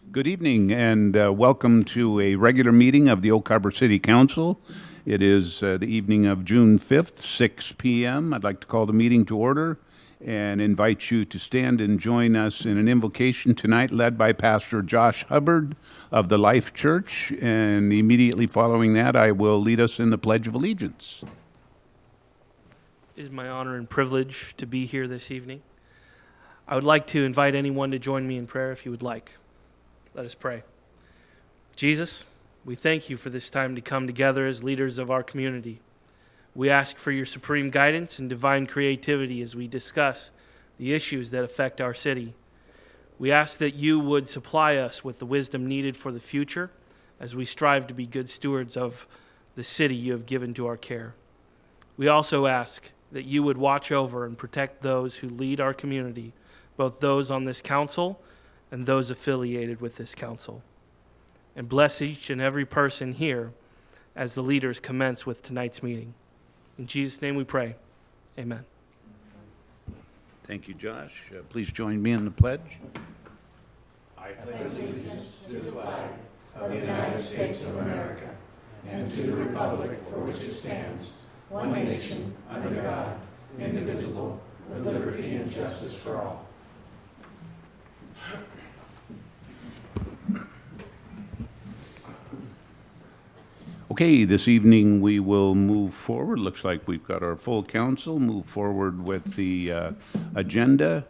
Good evening and welcome to a regular meeting of the Oak Harbor City Council. It is the evening of June 5th, 6 p.m. I'd like to call the meeting to order and invite you to stand and join us in an invocation tonight led by Pastor Josh Hubbard of the Life Church. And immediately following that, I will lead us in the Pledge of Allegiance. It is my honor and privilege to be here this evening. I would like to invite anyone to join me in prayer if you would like. Let us pray. Jesus, we thank you for this time to come together as leaders of our community. We ask for your supreme guidance and divine creativity as we discuss the issues that affect our city. We ask that you would supply us with the wisdom needed for the future as we strive to be good stewards of the city you have given to our care. We also ask that you would watch over and protect those who lead our community, both those on this council and those affiliated with this council. And bless each and every person here as the leaders commence with tonight's meeting. In Jesus' name we pray. Amen. Thank you, Josh. Please join me in the pledge. I pledge allegiance to the flag of the United States of America and to the republic for which it stands, one nation, under God, indivisible, with liberty and justice for all. Okay, this evening we will move forward. Looks like we've got our full council. Move forward with the agenda.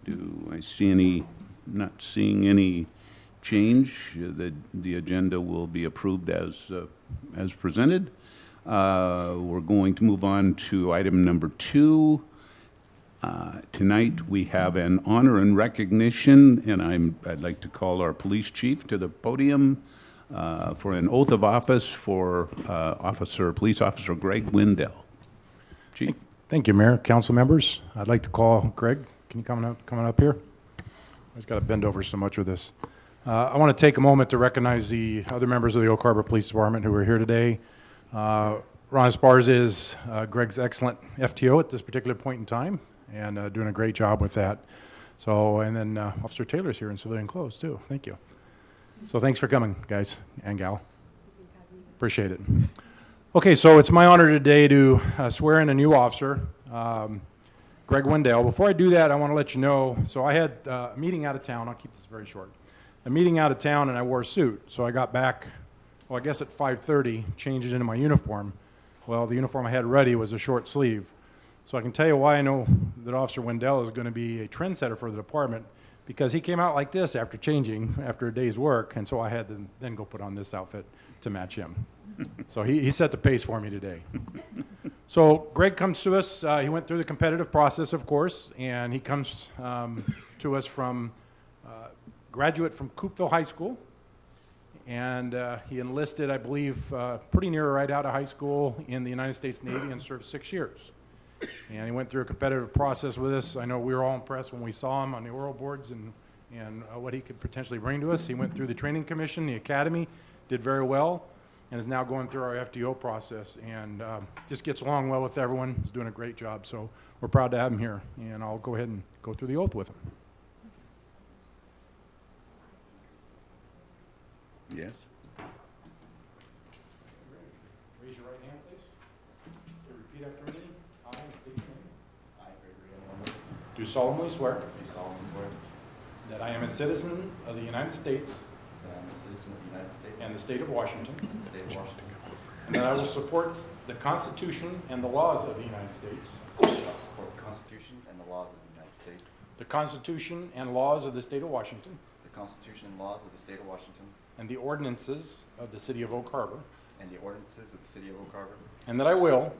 Do I see any? Not seeing any change. The agenda will be approved as presented. We're going to move on to item number 2. Tonight we have an honor and recognition, and I'd like to call our police chief to the podium for an oath of office for Police Officer Greg Wendell. Chief. Thank you, Mayor. Council members, I'd like to call Greg. Can you come up here? I just got to bend over so much with this. I want to take a moment to recognize the other members of the Oak Harbor Police Department who are here today. Ron Esparza is Greg's excellent FTO at this particular point in time and doing a great job with that. So, and then Officer Taylor's here in civilian clothes too. Thank you. So thanks for coming, guys and gal. Appreciate it. Okay, so it's my honor today to swear in a new officer, Greg Wendell. Before I do that, I want to let you know, so I had a meeting out of town. I'll keep this very short. A meeting out of town, and I wore a suit. So I got back, well, I guess at 5:30, changed it into my uniform. Well, the uniform I had ready was a short sleeve. So I can tell you why I know that Officer Wendell is going to be a trendsetter for the department, because he came out like this after changing, after a day's work, and so I had to then go put on this outfit to match him. So he set the pace for me today. So Greg comes to us, he went through the competitive process, of course, and he comes to us from graduate from Coopville High School, and he enlisted, I believe, pretty near right out of high school in the United States Navy and served 6 years. And he went through a competitive process with us. I know we were all impressed when we saw him on the oral boards and what he could potentially bring to us. He went through the training commission, the academy, did very well, and is now going through our FTO process, and just gets along well with everyone. He's doing a great job, so we're proud to have him here. And I'll go ahead and go through the oath with him. Yes. Raise your right hand, please. Repeat after me. I state your name. I, Gregory Wendell, Do solemnly swear do solemnly swear that I am a citizen of the United States that I am a citizen of the United States and the state of Washington, and the state of Washington, and that I will support the Constitution and the laws of the United States, and that I will support the Constitution and the laws of the United States, the Constitution and laws of the state of Washington, the Constitution and laws of the state of Washington, and the ordinances of the city of Oak Harbor, and the ordinances of the city of Oak Harbor, and that I will,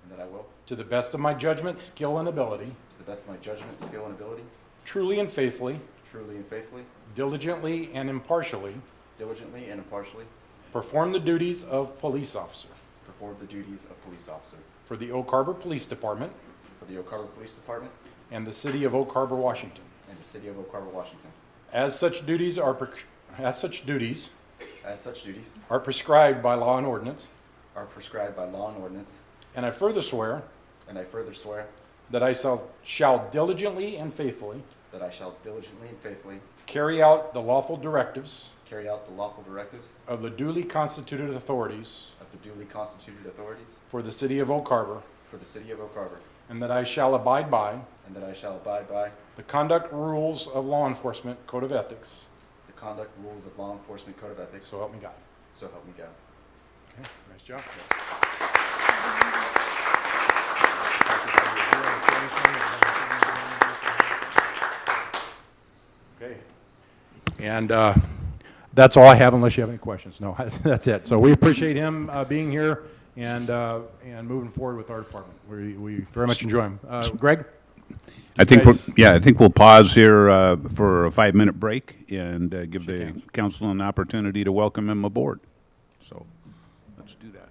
and that I will, to the best of my judgment, skill, and ability, to the best of my judgment, skill, and ability, truly and faithfully, truly and faithfully, diligently and impartially, diligently and impartially, perform the duties of police officer perform the duties of police officer for the Oak Harbor Police Department for the Oak Harbor Police Department and the city of Oak Harbor, Washington. and the city of Oak Harbor, Washington. As such duties are As such duties prescribed by law and ordinance, are prescribed by law and ordinance, and I further swear and I further swear that I shall diligently and faithfully that I shall diligently and faithfully carry out the lawful directives carry out the lawful directives of the duly constituted authorities of the duly constituted authorities for the city of Oak Harbor, for the city of Oak Harbor, and that I shall abide by and that I shall abide by the conduct rules of law enforcement code of ethics. the conduct rules of law enforcement code of ethics. So help me God. So help me God. Okay, nice job. Okay. And that's all I have unless you have any questions. No, that's it. So we appreciate him being here and moving forward with our department. We very much enjoy him. Greg? I think, guys- I think we'll pause here for a 5-minute break and give Sure the can. council an opportunity to welcome him aboard. So let's do that.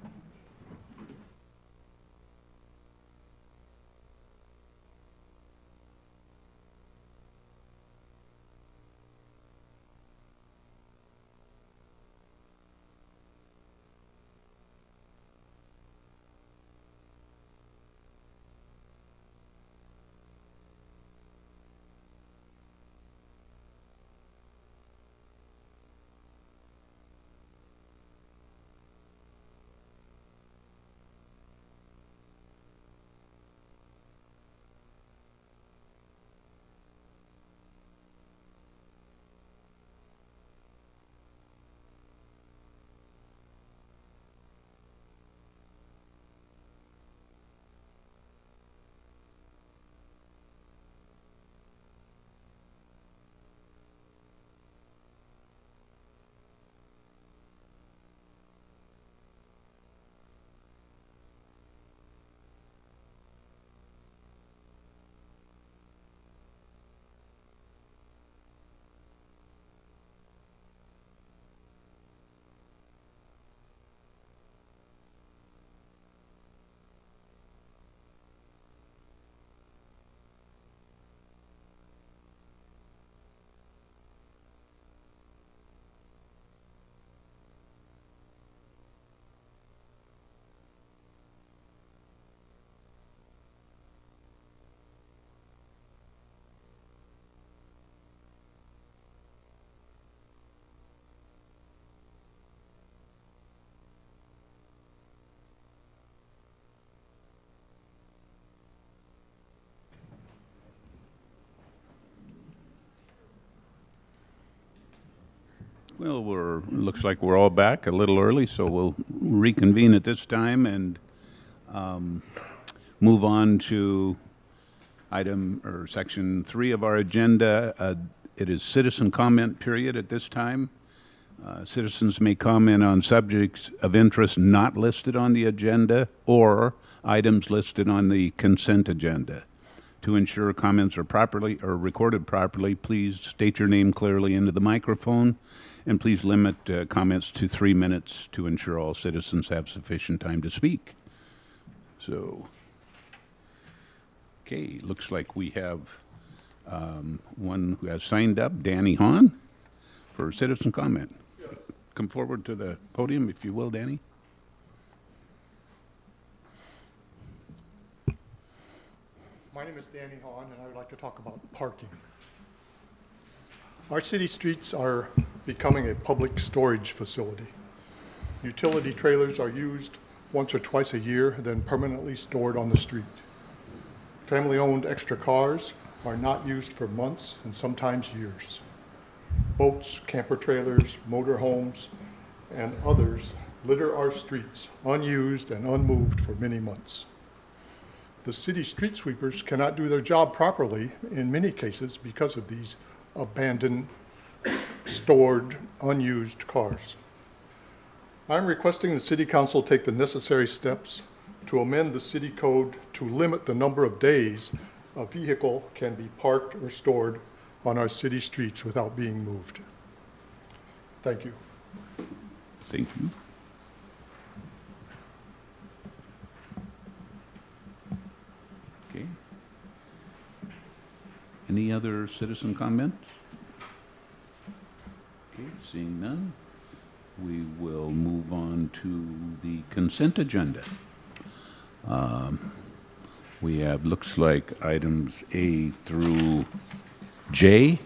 Well, looks like we're all back a little early, so we'll reconvene at this time and move on to section 3 of our agenda. It is citizen comment period at this time. Citizens may comment on subjects of interest not listed on the agenda or items listed on the consent agenda. To ensure comments are recorded properly, please state your name clearly into the microphone, and please limit comments to 3 minutes to ensure all citizens have sufficient time to speak. So, okay, looks like we have one who has signed up, Danny Hahn, for citizen comment. Yes. Come forward to the podium, if you will, Danny. My name is Danny Hahn, and I would like to talk about parking. Our city streets are becoming a public storage facility. Utility trailers are used once or twice a year, then permanently stored on the street. Family-owned extra cars are not used for months and sometimes years. Boats, camper trailers, motorhomes, and others litter our streets unused and unmoved for many months. The city street sweepers cannot do their job properly in many cases because of these abandoned, stored, unused cars. I'm requesting the City Council take the necessary steps to amend the city code to limit the number of days a vehicle can be parked or stored on our city streets without being moved. Thank you. Thank you. Okay. Any other citizen comments? Okay, seeing none, we will move on to the consent agenda. We have, looks like items A through J.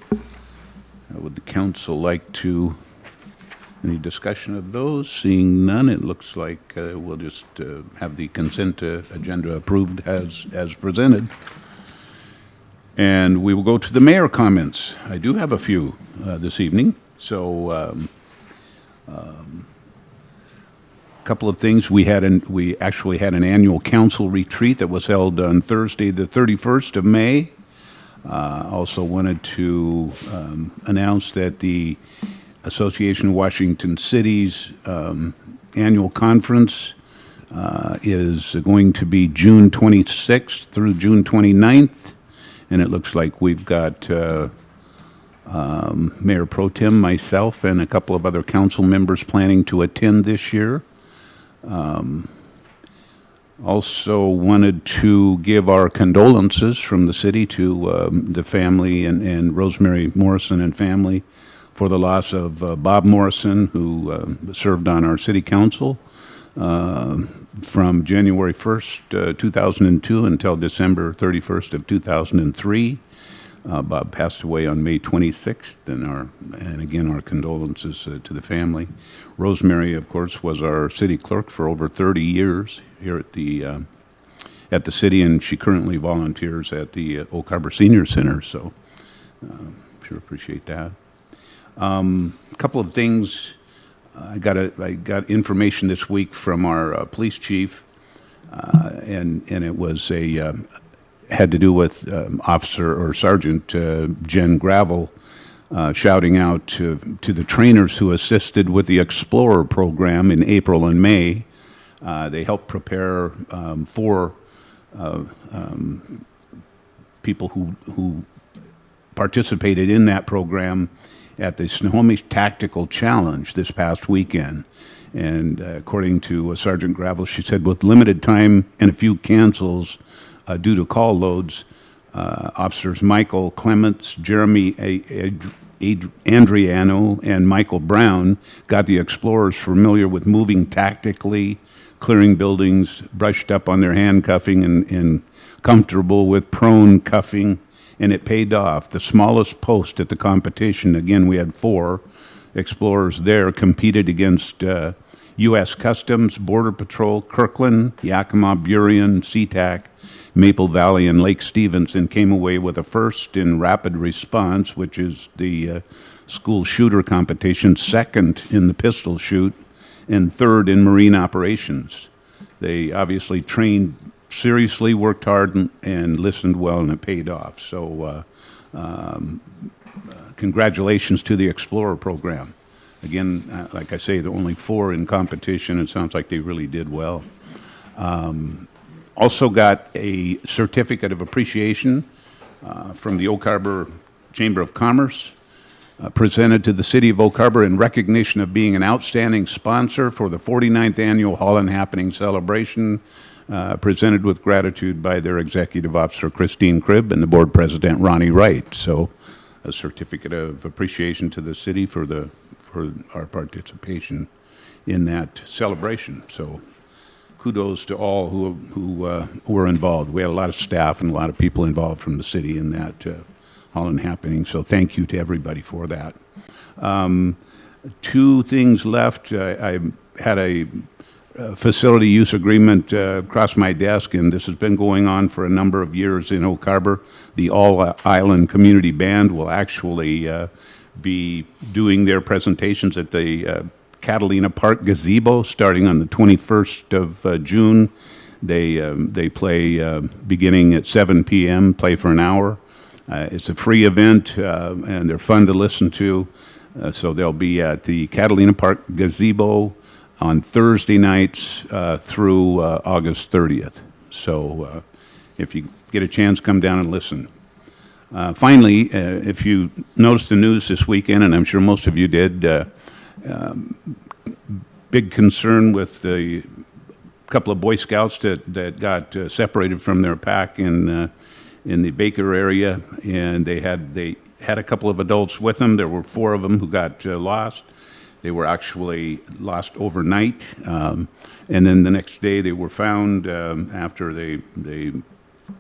Would the council like to, any discussion of those? Seeing none, it looks like we'll just have the consent agenda approved as presented. And we will go to the mayor comments. I do have a few this evening. So a couple of things. We actually had an annual council retreat that was held on Thursday, the 31st of May. Also wanted to announce that the Association of Washington Cities annual conference is going to be June 26th through June 29th. And it looks like we've got Mayor Pro Tem, myself, and a couple of other council members planning to attend this year. Also wanted to give our condolences from the city to the family and Rosemary Morrison and family for the loss of Bob Morrison, who served on our city council from January 1st, 2002 until December 31st of 2003. Bob passed away on May 26th, and again, our condolences to the family. Rosemary, of course, was our city clerk for over 30 years here at the city, and she currently volunteers at the Oak Harbor Senior Center, so sure appreciate that. A couple of things. I got information this week from our police chief, and it was had to do with Officer or Sergeant Jen Gravel shouting out to the trainers who assisted with the Explorer program in April and May. They helped prepare for people who participated in that program at the Snohomish Tactical Challenge this past weekend. And according to Sergeant Gravel, she said, with limited time and a few cancels due to call loads, Officers Michael Clements, Jeremy Andriano, and Michael Brown got the Explorers familiar with moving tactically, clearing buildings, brushed up on their handcuffing, and comfortable with prone cuffing, and it paid off. The smallest post at the competition, again, we had 4 Explorers there, competed against U.S. Customs, Border Patrol, Kirkland, Yakima, Burien, SeaTac, Maple Valley, and Lake Stevens, and came away with a first in rapid response, which is the school shooter competition, second in the pistol shoot, and third in marine operations. They obviously trained seriously, worked hard, and listened well, and it paid off. So congratulations to the Explorer program. Again, like I say, there are only 4 in competition. It sounds like they really did well. Also got a certificate of appreciation from the Oak Harbor Chamber of Commerce, presented to the City of Oak Harbor in recognition of being an outstanding sponsor for the 49th Annual Holland Happening Celebration, presented with gratitude by their Executive Officer, Christine Cribb, and the Board President, Ronnie Wright. So a certificate of appreciation to the city for our participation in that celebration. So kudos to all who were involved. We had a lot of staff and a lot of people involved from the city in that Holland Happening, so thank you to everybody for that. 2 things left. I had a facility use agreement across my desk, and this has been going on for a number of years in Oak Harbor. The All Island Community Band will actually be doing their presentations at the Catalina Park Gazebo starting on the 21st of June. They play beginning at 7 p.m., play for an hour. It's a free event, and they're fun to listen to. So they'll be at the Catalina Park Gazebo on Thursday nights through August 30th. So if you get a chance, come down and listen. Finally, if you noticed the news this weekend, and I'm sure most of you did, big concern with the couple of Boy Scouts that got separated from their pack in the Baker area, and they had a couple of adults with them. There were 4 of them who got lost. They were actually lost overnight, and then the next day they were found after they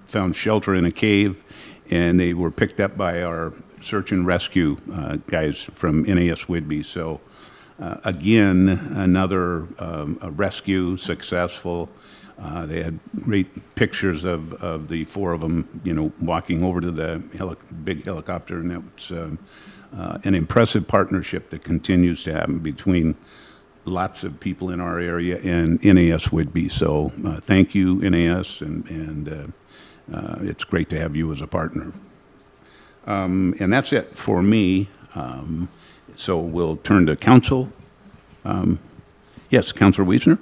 found shelter in a cave, and they were picked up by our search and rescue guys from NAS Whidbey. So again, another a rescue successful. They had great pictures of the four of them, you know, walking over to the big helicopter, and that was an impressive partnership that continues to happen between lots of people in our area and NAS Whidbey. So thank you, NAS, and it's great to have you as a partner. And that's it for me. So we'll turn to council. Yes, Councilor Wiesner?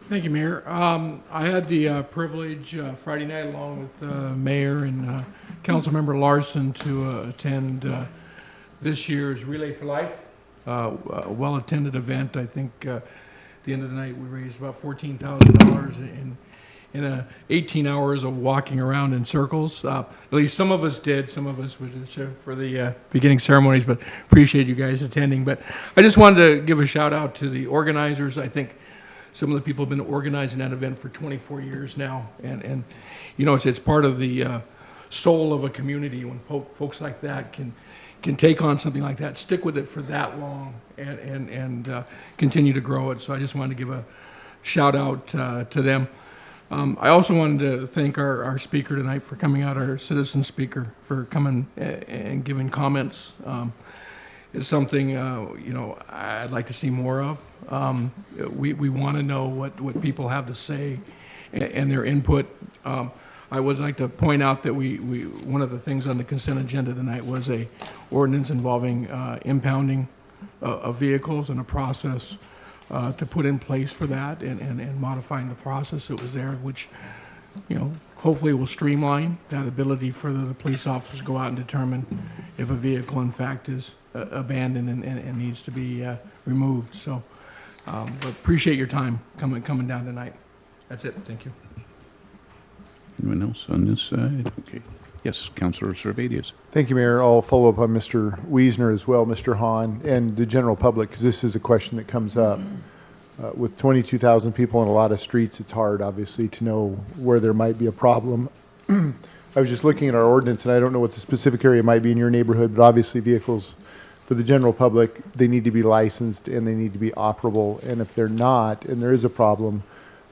Thank you, Mayor. I had the privilege Friday night, along with Mayor and Councilmember Larson, to attend this year's Relay for Life, a well-attended event. I think at the end of the night we raised about $14,000 in 18 hours of walking around in circles. At least some of us did. Some of us were for the beginning ceremonies, but appreciate you guys attending. But I just wanted to give a shout out to the organizers. I think some of the people have been organizing that event for 24 years now, and you know, it's part of the soul of a community when folks like that can take on something like that, stick with it for that long, and continue to grow it. So I just wanted to give a shout out to them. I also wanted to thank our speaker tonight for coming out, our citizen speaker, for coming and giving comments. It's something you know, I'd like to see more of. We want to know what people have to say and their input. I would like to point out that we one of the things on the consent agenda tonight was a ordinance involving impounding of vehicles and a process to put in place for that, and modifying the process that was there, which, you know, hopefully will streamline that ability for the police officers to go out and determine if a vehicle in fact is abandoned and needs to be removed. So, but appreciate your time coming down tonight. That's it. Thank you. Anyone else on this side? Okay. Yes, Councilor Servadius. Thank you, Mayor. I'll follow up on Mr. Wiesner as well, Mr. Hahn, and the general public, because this is a question that comes up. With 22,000 people in a lot of streets, it's hard, obviously, to know where there might be a problem. I was just looking at our ordinance, and I don't know what the specific area might be in your neighborhood, but obviously vehicles for the general public, they need to be licensed and they need to be operable. And if they're not, and there is a problem,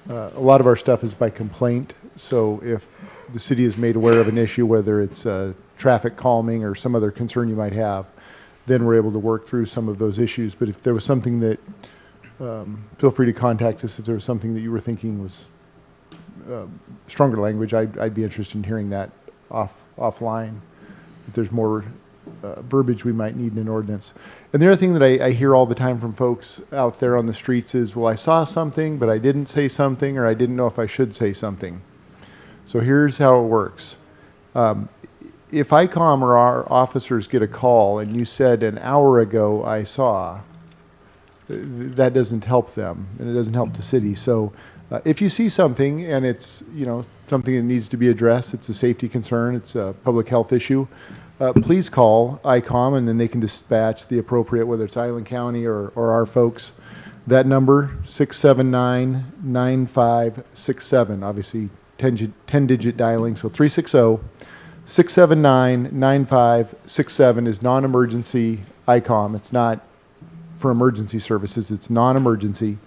a lot of our stuff is by complaint. So if the city is made aware of an issue, whether it's traffic calming or some other concern you might have, then we're able to work through some of those issues. But if there was something that, feel free to contact us if there was something that you were thinking was stronger language. I'd be interested in hearing that offline. If there's more verbiage we might need in an ordinance. And the other thing that I hear all the time from folks out there on the streets is, well, I saw something, but I didn't say something, or I didn't know if I should say something. So here's how it works. If ICOM or our officers get a call and you said an hour ago I saw, that doesn't help them, and it doesn't help the city. So if you see something and it's, you know, something that needs to be addressed, it's a safety concern, it's a public health issue, please call ICOM, and then they can dispatch the appropriate, whether it's Island County or our folks. That number, 679-9567, obviously 10-digit dialing, so 360-679-9567 is non-emergency ICOM. It's not for emergency services, it's non-emergency.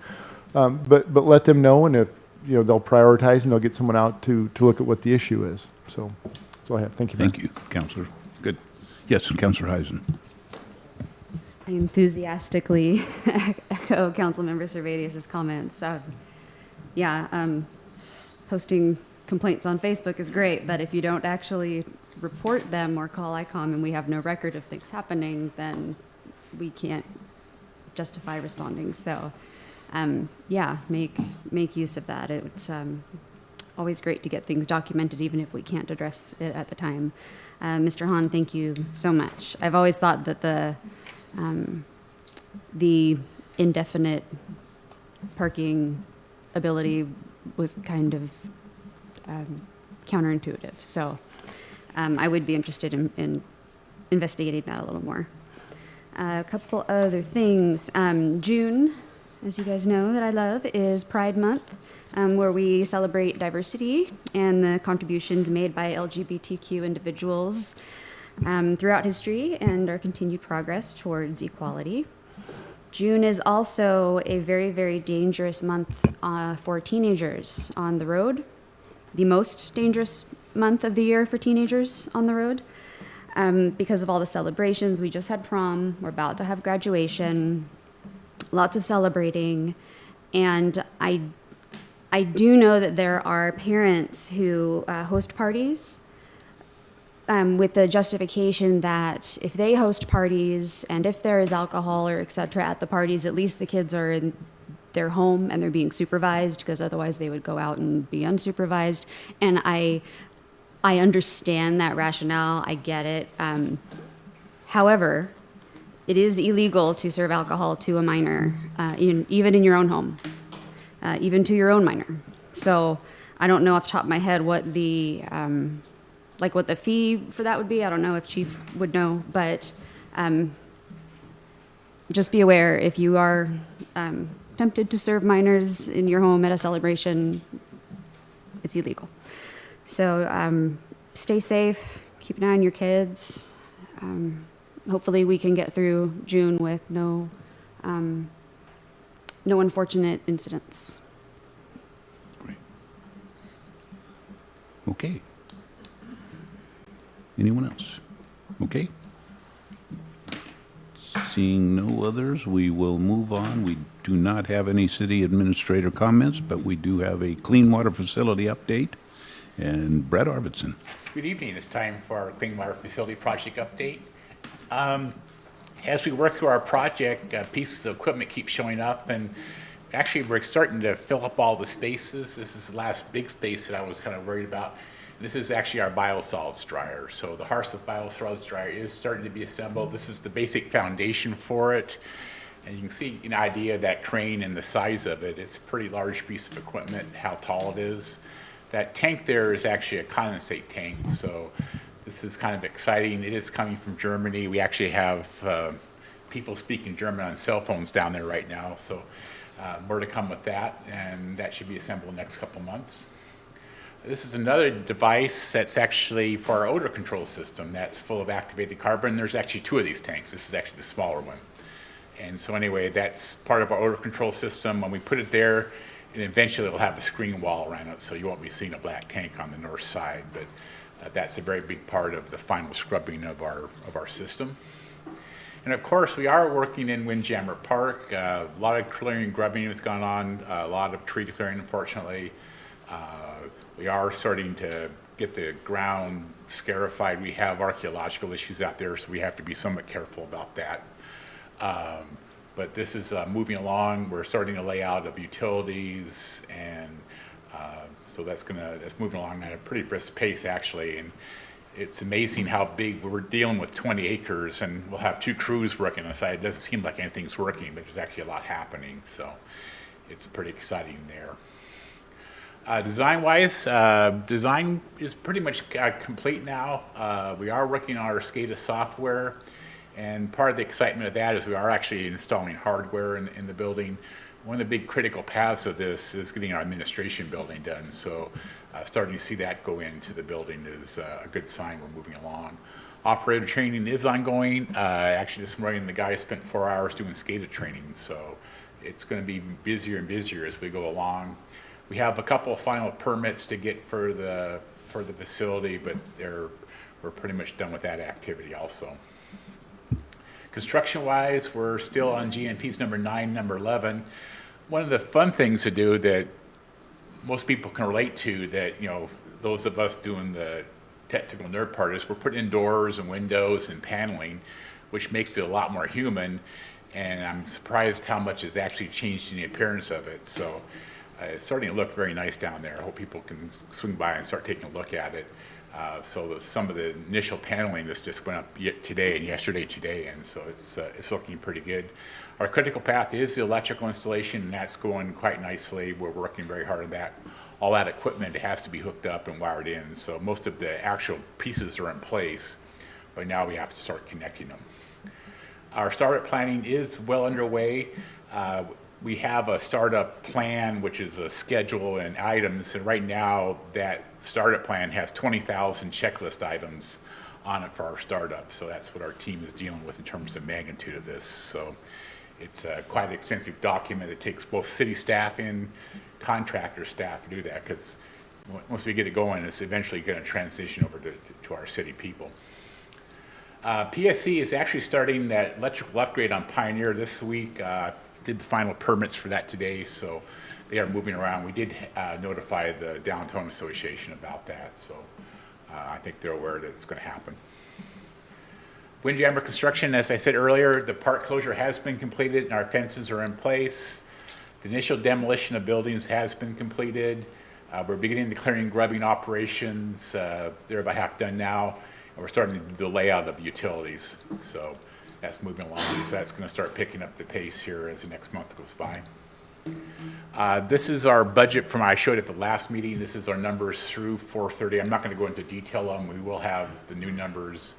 But let them know, and if, you know, they'll prioritize and they'll get someone out to look at what the issue is. So that's all I have. Thank you. Thank you, Councilor. Good. Yes, Councilor Heisen. I enthusiastically echo Councilmember Servadius' comments. Posting complaints on Facebook is great, but if you don't actually report them or call ICOM and we have no record of things happening, then we can't justify responding. So, make use of that. It's always great to get things documented, even if we can't address it at the time. Mr. Hahn, thank you so much. I've always thought that the indefinite parking ability was kind of counterintuitive. So I would be interested in investigating that a little more. A couple other things. June, as you guys know that I love, is Pride Month, where we celebrate diversity and the contributions made by LGBTQ individuals. throughout history and our continued progress towards equality. June is also a very, very dangerous month for teenagers on the road, the most dangerous month of the year for teenagers on the road, because of all the celebrations. We just had prom, we're about to have graduation, lots of celebrating, and I do know that there are parents who host parties with the justification that if they host parties and if there is alcohol or et cetera at the parties, at least the kids are in their home and they're being supervised, because otherwise they would go out and be unsupervised. And I understand that rationale. I get it. However, it is illegal to serve alcohol to a minor, even in your own home, even to your own minor. So I don't know off the top of my head what the what the fee for that would be. I don't know if Chief would know, but just be aware if you are tempted to serve minors in your home at a celebration, it's illegal. So stay safe, keep an eye on your kids. Hopefully we can get through June with no unfortunate incidents. Great. Okay. Anyone else? Okay. Seeing no others, we will move on. We do not have any city administrator comments, but we do have a clean water facility update. And Brett Arvidsson. Good evening. It's time for our Clean Water Facility Project update. As we work through our project, pieces of equipment keep showing up, and actually we're starting to fill up all the spaces. This is the last big space that I was kind of worried about. This is actually our biosolids dryer. So the Harseth biosolids dryer is starting to be assembled. This is the basic foundation for it. And you can see an idea of that crane and the size of it. It's a pretty large piece of equipment, how tall it is. That tank there is actually a condensate tank. So this is kind of exciting. It is coming from Germany. We actually have people speaking German on cell phones down there right now. So more to come with that. And that should be assembled in the next couple months. This is another device that's actually for our odor control system that's full of activated carbon. There's actually two of these tanks. This is actually the smaller one. And so anyway, that's part of our odor control system. When we put it there, and eventually it'll have a screen wall around it, so you won't be seeing a black tank on the north side. But that's a very big part of the final scrubbing of our system. And of course, we are working in Windjammer Park. A lot of clearing and grubbing has gone on, a lot of tree clearing, unfortunately. We are starting to get the ground scarified. We have archaeological issues out there, so we have to be somewhat careful about that. But this is moving along. We're starting a layout of utilities, and so that's moving along at a pretty brisk pace, actually. And it's amazing how big we're dealing with 20 acres, and we'll have 2 crews working on the site. It doesn't seem like anything's working, but there's actually a lot happening. So it's pretty exciting there. Design-wise, design is pretty much complete now. We are working on our SCADA software, and part of the excitement of that is we are actually installing hardware in the building. One of the big critical paths of this is getting our administration building done, so starting to see that go into the building is a good sign we're moving along. Operator training is ongoing. Actually, this morning the guys spent 4 hours doing SCADA training, so it's going to be busier and busier as we go along. We have a couple of final permits to get for the facility, but we're pretty much done with that activity also. Construction-wise, we're still on GMPs number 9, number 11. One of the fun things to do that most people can relate to, that those of us doing the technical nerd part, is we're putting in doors and windows and paneling, which makes it a lot more human. And I'm surprised how much it's actually changed in the appearance of it. So. It's starting to look very nice down there. I hope people can swing by and start taking a look at it. Some of the initial paneling just went up today and yesterday today, and so it's looking pretty good. Our critical path is the electrical installation, and that's going quite nicely. We're working very hard on that. All that equipment has to be hooked up and wired in, so most of the actual pieces are in place, but now we have to start connecting them. Our startup planning is well underway. We have a startup plan, which is a schedule and items, and right now that startup plan has 20,000 checklist items on it for our startup. So that's what our team is dealing with in terms of magnitude of this. So it's quite an extensive document. It takes both city staff and contractor staff to do that, because once we get it going, it's eventually going to transition over to our city people. PSC is actually starting that electrical upgrade on Pioneer this week. Did the final permits for that today, so they are moving around. We did notify the Downtown Association about that, so I think they're aware that it's going to happen. Windjammer construction, as I said earlier, the park closure has been completed and our fences are in place. The initial demolition of buildings has been completed. We're beginning the clearing and grubbing operations. They're about half done now. And we're starting to do the layout of the utilities. So that's moving along. So that's going to start picking up the pace here as the next month goes by. This is our budget from I showed at the last meeting. This is our numbers through 4/30. I'm not going to go into detail on them. We will have the new numbers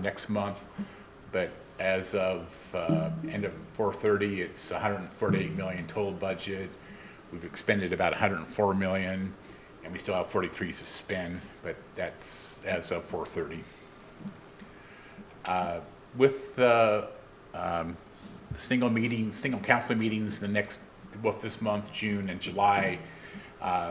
next month. But as of end of 4/30, it's 148 million total budget. We've expended about 104 million, and we still have 43 to spend, but that's as of 4/30. With the single council meetings, the next, both this month, June and July,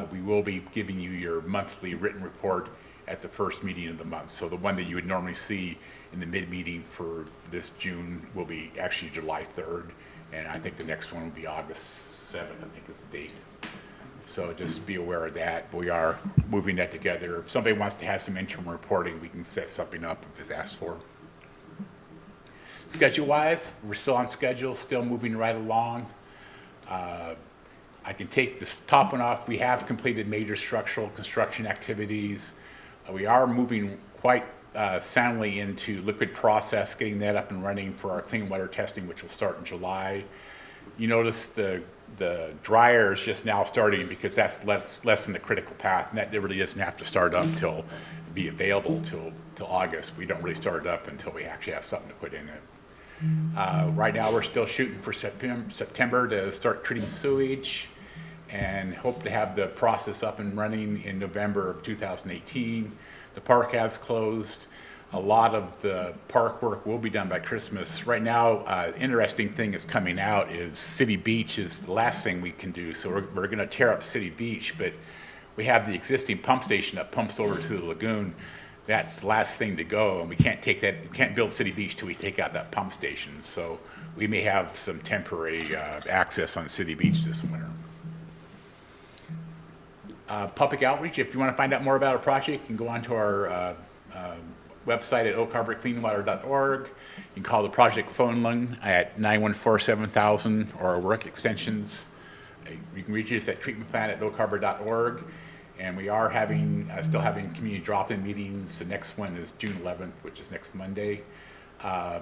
we will be giving you your monthly written report at the first meeting of the month. So the one that you would normally see in the mid-meeting for this June will be actually July 3rd, and I think the next one will be August 7th, I think is the date. So just be aware of that. We are moving that together. If somebody wants to have some interim reporting, we can set something up if it's asked for. Schedule-wise, we're still on schedule, still moving right along. I can take this top one off. We have completed major structural construction activities. We are moving quite soundly into liquid process, getting that up and running for our clean water testing, which will start in July. You notice the dryer is just now starting because that's less than the critical path, and that really doesn't have to start up till be available till August. We don't really start it up until we actually have something to put in it. Right now, we're still shooting for September to start treating sewage, and hope to have the process up and running in November of 2018. The park has closed. A lot of the park work will be done by Christmas. Right now, interesting thing is coming out is City Beach is the last thing we can do. So we're going to tear up City Beach, but we have the existing pump station that pumps over to the lagoon. That's the last thing to go, and we can't take that. We can't build City Beach till we take out that pump station. So we may have some temporary access on City Beach this winter. Public outreach. If you want to find out more about our project, you can go onto our website at oakharborcleanwater.org. You can call the project phone line at 914-7000 or our work extensions. You can reach us at treatmentplant@oakharbor.org. And we are still having community drop-in meetings. The next one is June 11th, which is next Monday. I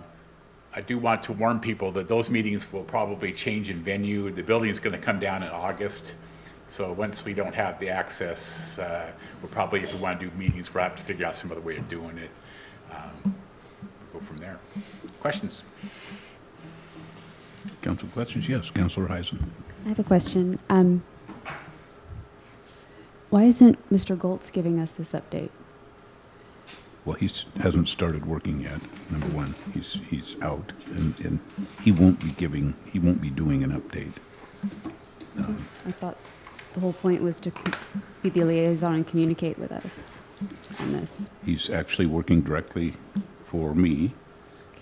do want to warn people that those meetings will probably change in venue. The building is going to come down in August. So once we don't have the access, we'll probably, if we want to do meetings, we'll have to figure out some other way of doing it. Go from there. Questions? Council questions? Yes, Councilor Heisen. I have a question. Why isn't Mr. Goltz giving us this update? Well, he hasn't started working yet, number one. He's out, and he won't be doing an update. I thought the whole point was to be the liaison and communicate with us on this. He's actually working directly for me,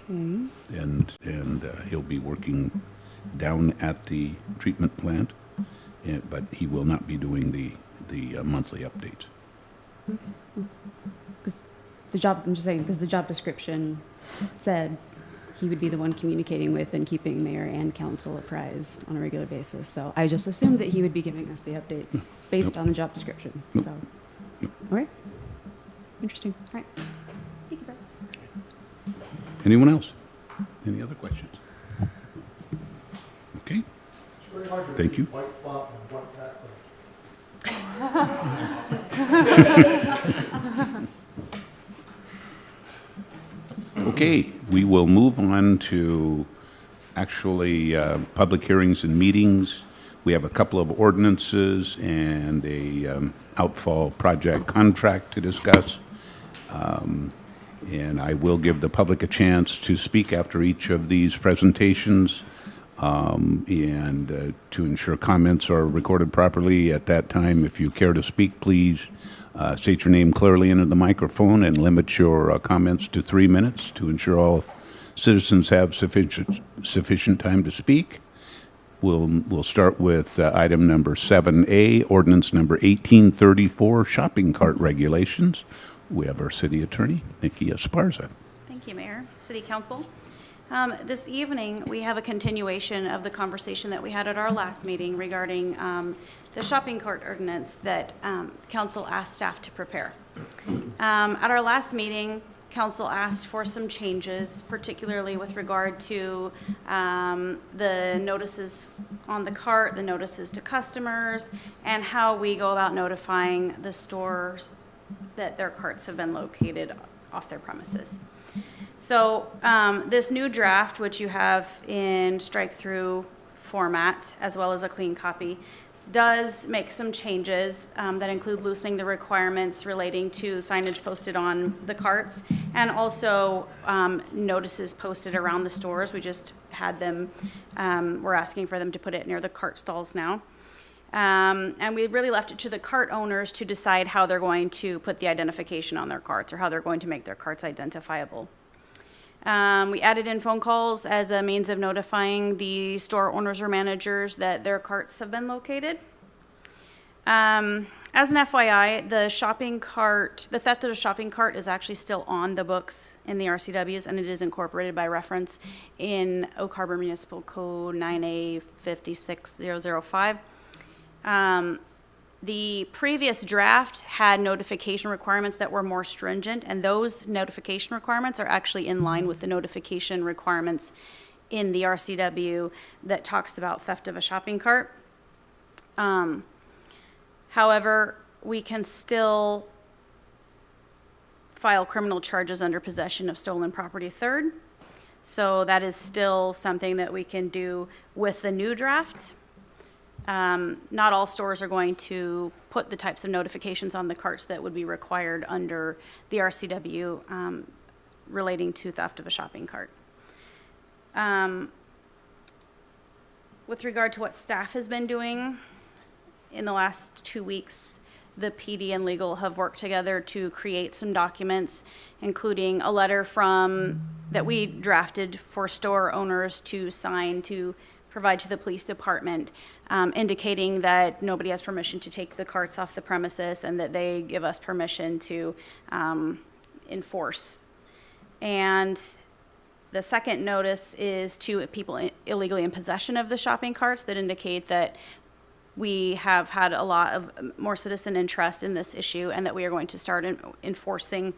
Okay. and he'll be working down at the treatment plant, but he will not be doing the monthly updates. I'm just saying, because the job description said he would be the one communicating with and keeping mayor and council apprised on a regular basis. So I just assumed that he would be giving us the updates based on the job description. Nope. So, Nope. okay. Interesting. All right. Thank you, Brett. Anyone else? Any other questions? Okay. Thank you. White flop and white tackler. Okay, we will move on to actually public hearings and meetings. We have a couple of ordinances and a Outfall project contract to discuss. And I will give the public a chance to speak after each of these presentations. And to ensure comments are recorded properly at that time, if you care to speak, please state your name clearly into the microphone and limit your comments to 3 minutes to ensure all citizens have sufficient time to speak. We'll start with item number 7A, ordinance number 1834, shopping cart regulations. We have our city attorney, Nikki Esparza. Thank you, Mayor, City Council. This evening, we have a continuation of the conversation that we had at our last meeting regarding the shopping cart ordinance that council asked staff to prepare. At our last meeting, council asked for some changes, particularly with regard to the notices on the cart, the notices to customers, and how we go about notifying the stores that their carts have been located off their premises. So this new draft, which you have in strike-through format, as well as a clean copy, does make some changes that include loosening the requirements relating to signage posted on the carts, and also notices posted around the stores. We just had them, we're asking for them to put it near the cart stalls now. And we really left it to the cart owners to decide how they're going to put the identification on their carts, or how they're going to make their carts identifiable. We added in phone calls as a means of notifying the store owners or managers that their carts have been located. As an FYI, the theft of a shopping cart is actually still on the books in the RCWs, and it is incorporated by reference in Oak Harbor Municipal Code 9A 56005. The previous draft had notification requirements that were more stringent, and those notification requirements are actually in line with the notification requirements in the RCW that talks about theft of a shopping cart. However, we can still file criminal charges under possession of stolen property third. So that is still something that we can do with the new draft. Not all stores are going to put the types of notifications on the carts that would be required under the RCW relating to theft of a shopping cart. With regard to what staff has been doing, in the last 2 weeks, the PD and legal have worked together to create some documents, including a letter that we drafted for store owners to sign to provide to the police department, indicating that nobody has permission to take the carts off the premises and that they give us permission to enforce. And the second notice is to people illegally in possession of the shopping carts that indicate that we have had a lot of more citizen interest in this issue, and that we are going to start enforcing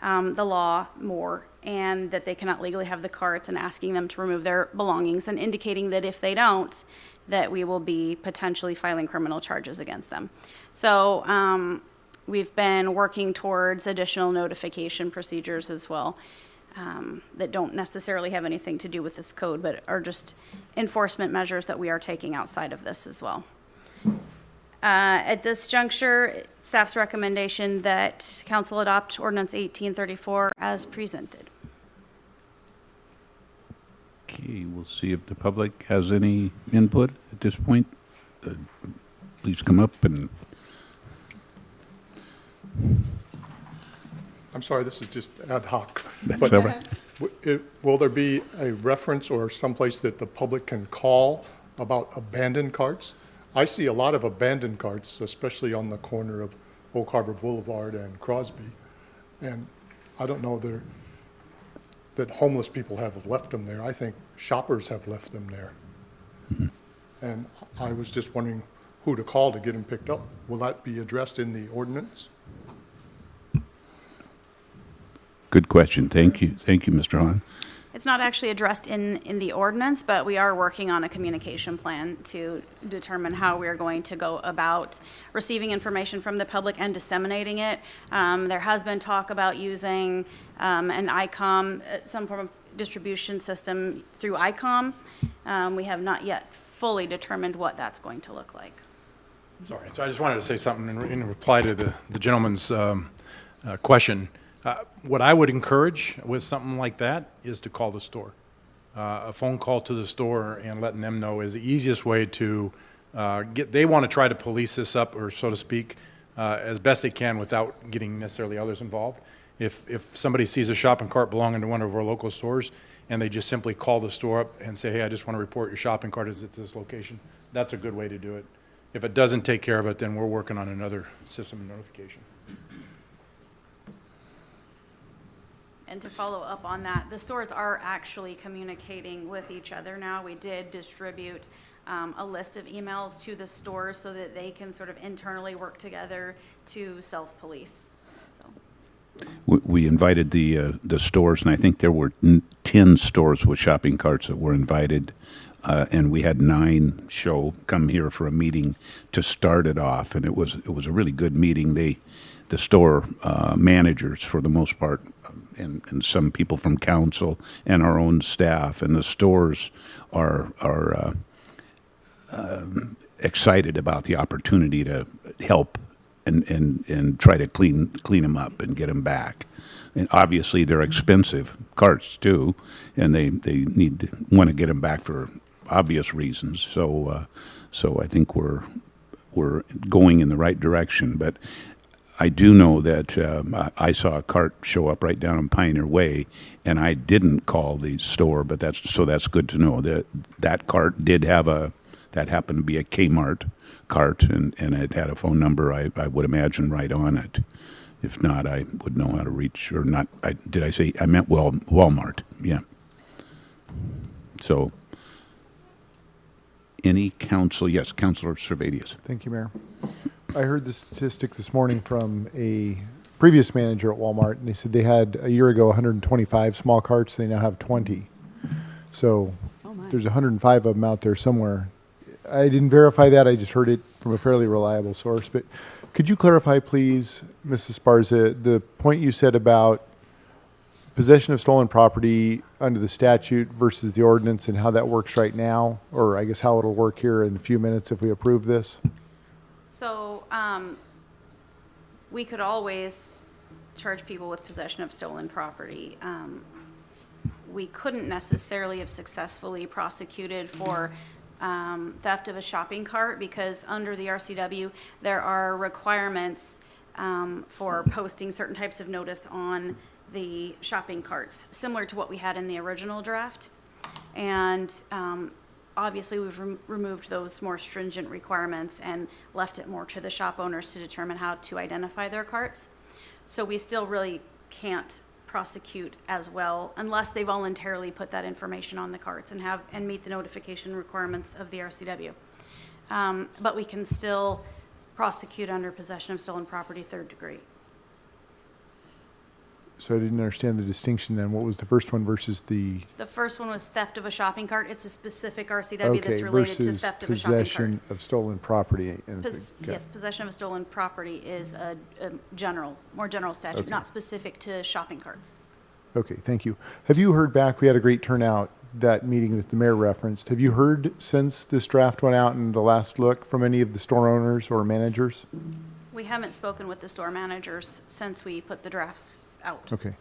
the law more, and that they cannot legally have the carts, and asking them to remove their belongings, and indicating that if they don't, that we will be potentially filing criminal charges against them. So we've been working towards additional notification procedures as well, that don't necessarily have anything to do with this code, but are just enforcement measures that we are taking outside of this as well. At this juncture, staff's recommendation that council adopt ordinance 1834 as presented. Okay, we'll see if the public has any input at this point. Please come up and... I'm sorry, this is just ad hoc. That's but all right. Will there be a reference or someplace that the public can call about abandoned carts? I see a lot of abandoned carts, especially on the corner of Oak Harbor Boulevard and Crosby. And I don't know that homeless people have left them there. I think shoppers have left them there. Mm-hmm. And I was just wondering who to call to get them picked up. Will that be addressed in the ordinance? Good question. Thank you. Thank you, Mr. Hahn. It's not actually addressed in the ordinance, but we are working on a communication plan to determine how we are going to go about receiving information from the public and disseminating it. There has been talk about using an ICOM, some form of distribution system through ICOM. We have not yet fully determined what that's going to look like. Sorry, so I just wanted to say something in reply to the gentleman's question. What I would encourage with something like that is to call the store. A phone call to the store and letting them know is the easiest way to they want to try to police this up, or so to speak, as best they can without getting necessarily others involved. If somebody sees a shopping cart belonging to one of our local stores and they just simply call the store up and say, hey, I just want to report your shopping cart is at this location, that's a good way to do it. If it doesn't take care of it, then we're working on another system of notification. And to follow up on that, the stores are actually communicating with each other now. We did distribute a list of emails to the stores so that they can sort of internally work together to self-police. So. We invited the stores, and I think there were 10 stores with shopping carts that were invited, and we had 9 come here for a meeting to start it off, and it was a really good meeting. The store managers, for the most part, and some people from council and our own staff, and the stores are excited about the opportunity to help and try to clean them up and get them back. And obviously they're expensive carts too, and they want to get them back for obvious reasons. So I think we're going in the right direction. But I do know that I saw a cart show up right down on Pioneer Way, and I didn't call the store, but that's good to know that cart did have that happened to be a Kmart cart, and it had a phone number, I would imagine, right on it. If not, I would know how to reach, or not. Did I say, I meant Walmart, yeah. So, any council, yes, Councilor Servadius. Thank you, Mayor. I heard the statistic this morning from a previous manager at Walmart, and they said they had a year ago 125 small carts. They now have 20. So there's 105 of them out there somewhere. I didn't verify that. I just heard it from a fairly reliable source. But could you clarify, please, Mrs. Sparza, the point you said about possession of stolen property under the statute versus the ordinance and how that works right now, or I guess how it'll work here in a few minutes if we approve this? So we could always charge people with possession of stolen property. We couldn't necessarily have successfully prosecuted for theft of a shopping cart because under the RCW there are requirements for posting certain types of notice on the shopping carts, similar to what we had in the original draft. And obviously, we've removed those more stringent requirements and left it more to the shop owners to determine how to identify their carts. So we still really can't prosecute as well unless they voluntarily put that information on the carts and meet the notification requirements of the RCW. But we can still prosecute under possession of stolen property, 3rd degree. So I didn't understand the distinction then. What was the first one versus the... The first one was theft of a shopping cart. It's a specific RCW that's related to theft of a shopping cart. Possession of stolen property. Yes, possession of a stolen property is a more general statute, Okay. not specific to shopping carts. Okay, thank you. Have you heard back? We had a great turnout, that meeting that the mayor referenced. Have you heard since this draft went out in the last look from any of the store owners or managers? We haven't spoken with the store managers since we put the drafts out. Okay.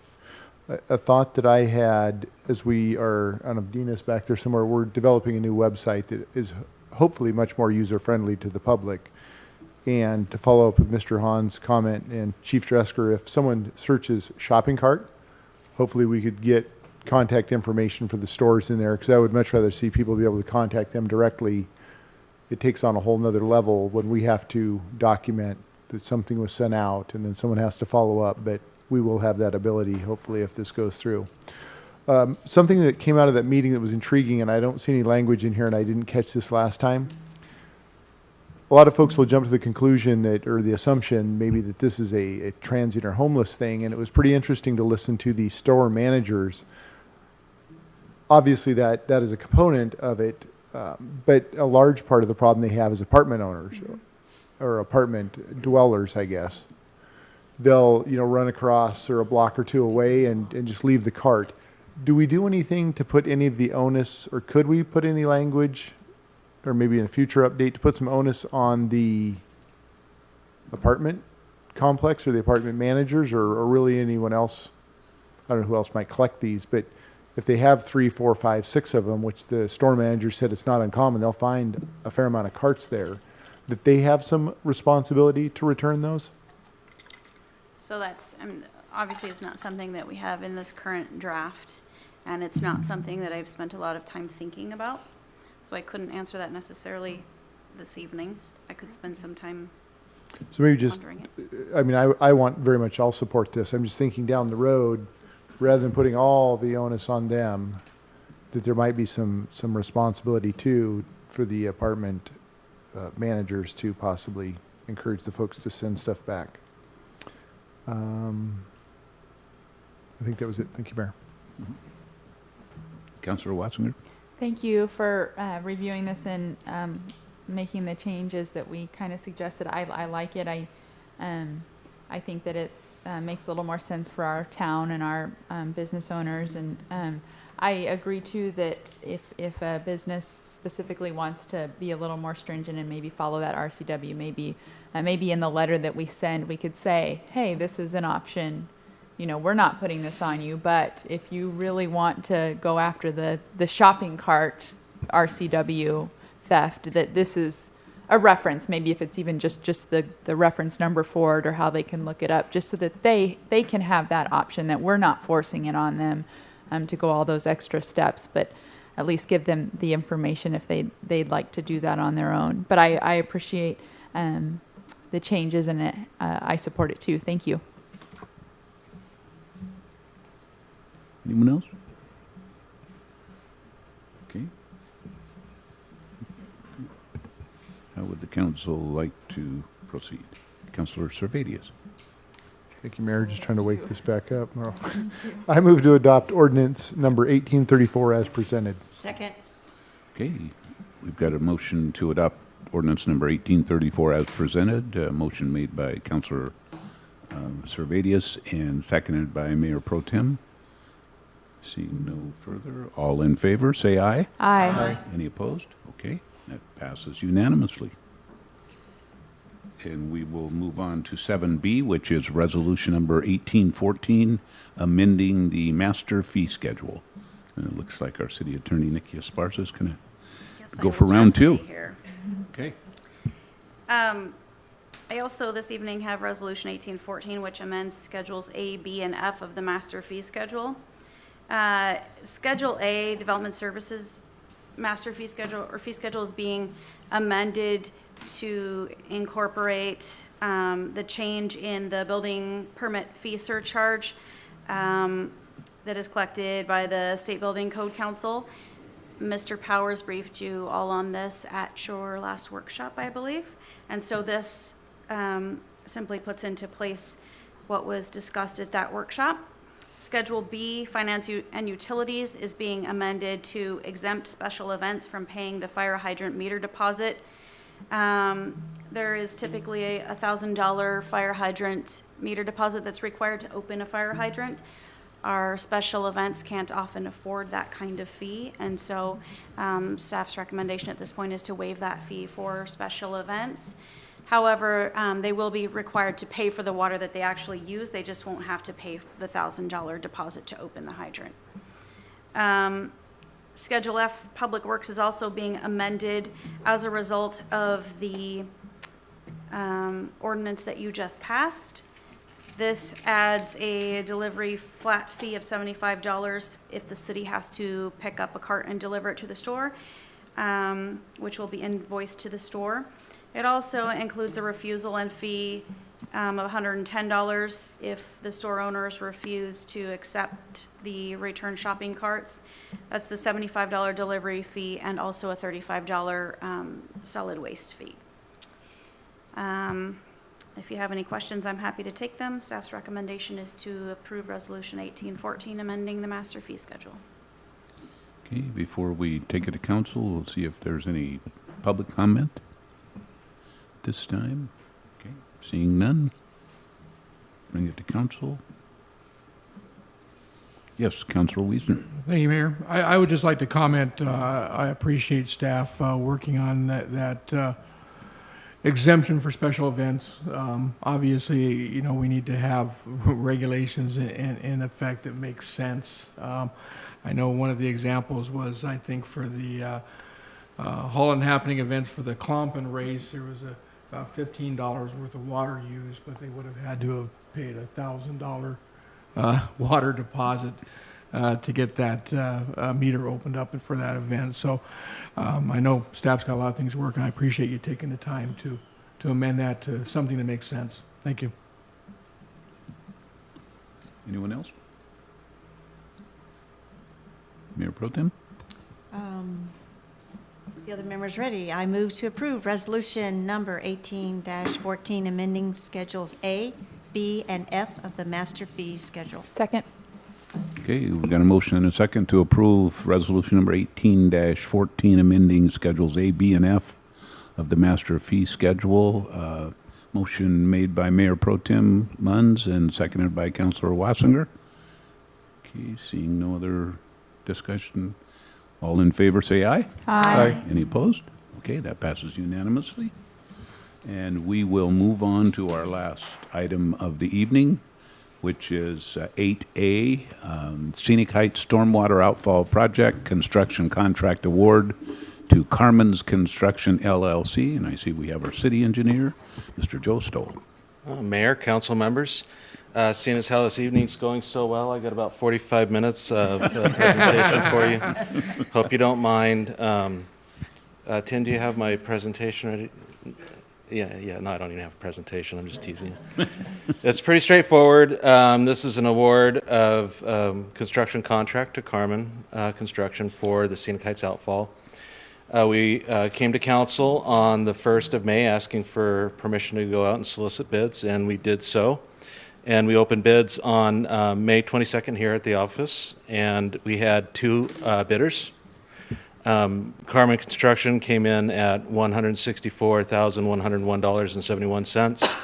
A thought that I had as we are, I don't know, Dina's back there somewhere, we're developing a new website that is hopefully much more user-friendly to the public. And to follow up with Mr. Hahn's comment and Chief Dresker, if someone searches shopping cart, hopefully we could get contact information for the stores in there, because I would much rather see people be able to contact them directly. It takes on a whole nother level when we have to document that something was sent out and then someone has to follow up, but we will have that ability, hopefully, if this goes through. Something that came out of that meeting that was intriguing, and I don't see any language in here, and I didn't catch this last time. A lot of folks will jump to the conclusion that, or the assumption, maybe that this is a transient or homeless thing, and it was pretty interesting to listen to the store managers. Obviously, that is a component of it, but a large part of the problem they have is apartment owners, or apartment dwellers, I guess. They'll, run across or a block or two away and just leave the cart. Do we do anything to put any of the onus, or could we put any language, or maybe in a future update, to put some onus on the apartment complex or the apartment managers or really anyone else. I don't know who else might collect these, but if they have 3, 4, 5, 6 of them, which the store manager said it's not uncommon, they'll find a fair amount of carts there, that they have some responsibility to return those? So that's, I mean, obviously it's not something that we have in this current draft, and it's not something that I've spent a lot of time thinking about. So I couldn't answer that necessarily this evening. I could spend some time So maybe just, pondering it. I mean, I want very much, I'll support this. I'm just thinking down the road, rather than putting all the onus on them, that there might be some responsibility too for the apartment managers to possibly encourage the folks to send stuff back. I think that was it. Thank you, Mayor. Councilor Watzinger? Thank you for reviewing this and making the changes that we kind of suggested. I like it. I think that it's makes a little more sense for our town and our business owners. And I agree too that if a business specifically wants to be a little more stringent and maybe follow that RCW, maybe in the letter that we send, we could say, hey, this is an option. You know, we're not putting this on you, but if you really want to go after the shopping cart RCW theft, that this is a reference, maybe if it's even just the reference number for it or how they can look it up, just so that they can have that option, that we're not forcing it on them to go all those extra steps, but at least give them the information if they'd like to do that on their own. But I appreciate the changes, and I support it too. Thank you. Anyone else? Okay. How would the council like to proceed? Councilor Servadius? Thank you, Mayor. Just trying to wake this back up. No. I move to adopt ordinance number 1834 as presented. Second. Okay, we've got a motion to adopt ordinance number 1834 as presented. A motion made by Councilor Servadius and seconded by Mayor Pro Tem. Seeing no further, all in favor, say aye. Aye. Any opposed? Okay, that passes unanimously. And we will move on to 7B, which is resolution number 1814, amending the master fee schedule. And it looks like our city attorney, Nikki Esparza, is going Yes, to I go will for round just two. stay here. Okay. I also this evening have Resolution 1814, which amends Schedules A, B, and F of the master fee schedule. Schedule A, Development Services Master Fee Schedule, or fee schedule, is being amended to incorporate the change in the building permit fee surcharge that is collected by the State Building Code Council. Mr. Powers briefed you all on this at your last workshop, I believe. And so this simply puts into place what was discussed at that workshop. Schedule B, Finance and Utilities, is being amended to exempt special events from paying the fire hydrant meter deposit. There is typically a $1,000 fire hydrant meter deposit that's required to open a fire hydrant. Our special events can't often afford that kind of fee, and so staff's recommendation at this point is to waive that fee for special events. However, they will be required to pay for the water that they actually use. They just won't have to pay the $1,000 deposit to open the hydrant. Schedule F, Public Works, is also being amended as a result of the ordinance that you just passed. This adds a delivery flat fee of $75 if the city has to pick up a cart and deliver it to the store, which will be invoiced to the store. It also includes a refusal and fee of $110 if the store owners refuse to accept the return shopping carts. That's the $75 delivery fee and also a $35 solid waste fee. If you have any questions, I'm happy to take them. Staff's recommendation is to approve Resolution 1814, amending the master fee schedule. Okay, before we take it to council, we'll see if there's any public comment this time. Okay, seeing none, bring it to council. Yes, Councilor Wiesner. Thank you, Mayor. I would just like to comment, I appreciate staff working on that exemption for special events. Obviously, you know, we need to have regulations in effect that make sense. I know one of the examples was, I think, for the Holland Happening events for the Klompen race, there was about $15 worth of water used, but they would have had to have paid $1,000 water deposit to get that meter opened up for that event. So I know staff's got a lot of things to work, and I appreciate you taking the time to amend that to something that makes sense. Thank you. Anyone else? Mayor Pro Tem? The other members ready. I move to approve resolution number 18-14, amending schedules A, B, and F of the master fee schedule. Second. Okay, we've got a motion and a second to approve resolution number 18-14, amending schedules A, B, and F of the master fee schedule. Motion made by Mayor Pro Tem Munns and seconded by Councilor Wassinger. Okay, seeing no other discussion, all in favor say aye. Aye. Any opposed? Okay, that passes unanimously. And we will move on to our last item of the evening, which is 8A, Scenic Heights Stormwater Outfall Project Construction Contract Award to Carman's Construction LLC. And I see we have our city engineer, Mr. Joe Stoll. Mayor, council members, seeing as how this evening's going so well, I got about 45 minutes of presentation for you. Hope you don't mind. Tim, do you have my presentation ready? Yeah, no, I don't even have a presentation. I'm just teasing you. It's pretty straightforward. This is an award of construction contract to Carman Construction for the Scenic Heights Outfall. We came to council on the 1st of May asking for permission to go out and solicit bids, and we did so. And we opened bids on May 22nd here at the office, and we had two bidders. Carman Construction came in at $164,101.71,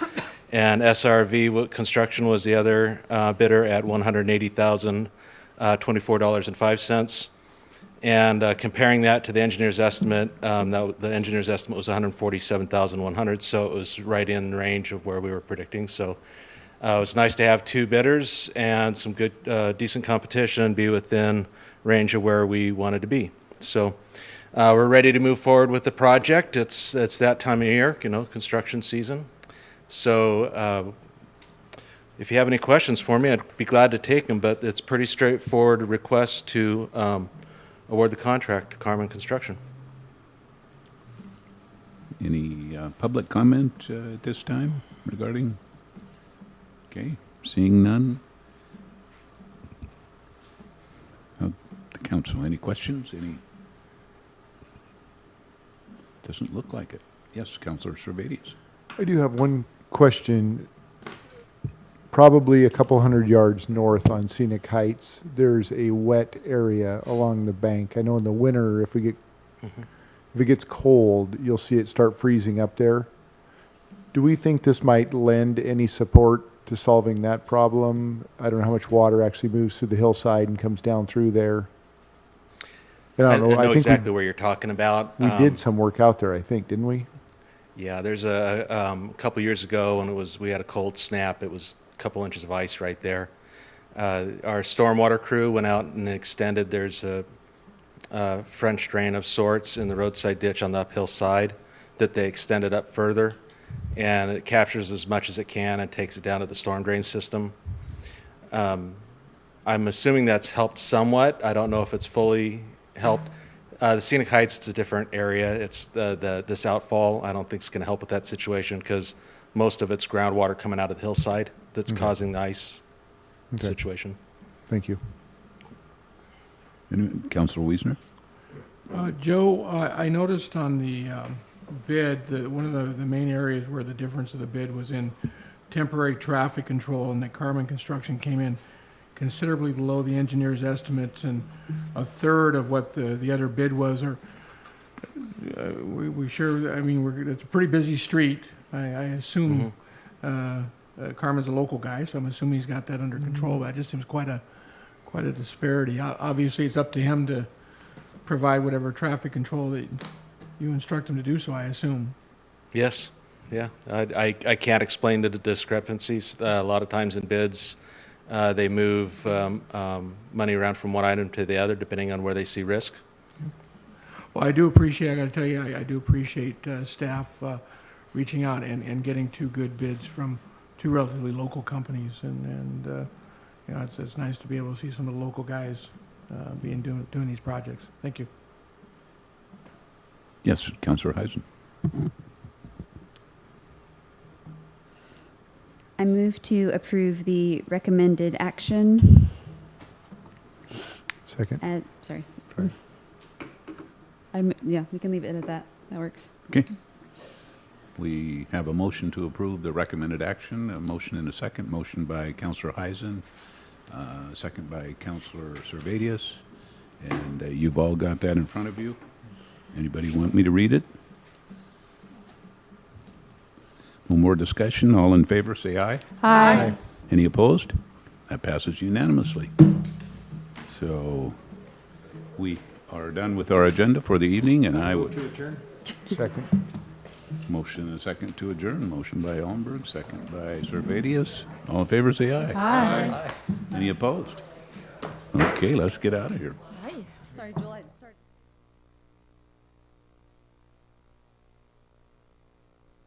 and SRV Construction was the other bidder at $180,024.05. And comparing that to the engineer's estimate, the engineer's estimate was $147,100, so it was right in range of where we were predicting. So it was nice to have two bidders and some good, decent competition and be within range of where we wanted to be. So we're ready to move forward with the project. It's that time of year, you know, construction season. So if you have any questions for me, I'd be glad to take them, but it's pretty straightforward request to award the contract to Carman Construction. Any public comment at this time regarding? Okay, seeing none. The council, any questions? Any? Doesn't look like it. Yes, Councilor Servatius. I do have one question. Probably a couple hundred yards north on Scenic Heights, there's a wet area along the bank. I know in the winter, if it gets cold, you'll see it start freezing up there. Do we think this might lend any support to solving that problem? I don't know how much water actually moves through the hillside and comes down through there. I know think exactly where you're talking about. We did some work out there, I think, didn't we? Yeah, there's a couple years ago when we had a cold snap. It was a couple inches of ice right there. Our stormwater crew went out and extended. There's a French drain of sorts in the roadside ditch on the uphill side that they extended up further, and it captures as much as it can and takes it down to the storm drain system. I'm assuming that's helped somewhat. I don't know if it's fully helped. The Scenic Heights, it's a different area. It's this outfall. I don't think it's going to help with that situation because most of it's groundwater coming out of the hillside that's causing the ice situation. Thank you. Councilor Wiesner? Joe, I noticed on the bid that one of the main areas where the difference of the bid was in temporary traffic control, and that Carman Construction came in considerably below the engineer's estimates and a third of what the other bid was. Or we sure, I mean, it's a pretty busy street. I assume Carmen's a local guy, so I'm assuming he's got that under control, but it just seems quite a disparity. Obviously, it's up to him to provide whatever traffic control that you instruct him to do so, I assume. Yes. yeah. I can't explain the discrepancies. A lot of times in bids, they move money around from one item to the other depending on where they see risk. Well, I do appreciate, I gotta tell you, I do appreciate staff reaching out and getting two good bids from two relatively local companies. And you know, it's nice to be able to see some of the local guys doing these projects. Thank you. Yes, Councillor Heisen. I move to approve the recommended action. Second. Sorry. Yeah, we can leave it at that. That works. Okay. We have a motion to approve the recommended action, a motion and a second. Motion by Councillor Heisen, second by Councillor Servadius. And you've all got that in front of you. Anybody want me to read it? No more discussion. All in favor, say aye. Aye. Any opposed? That passes unanimously. So we are done with our agenda for the evening, and I would... Second. Motion and a second to adjourn. Motion by Allenberg, second by Servadius. All in favor, say aye. Aye. Any opposed? Okay, let's get out of here. Aye. Sorry, July.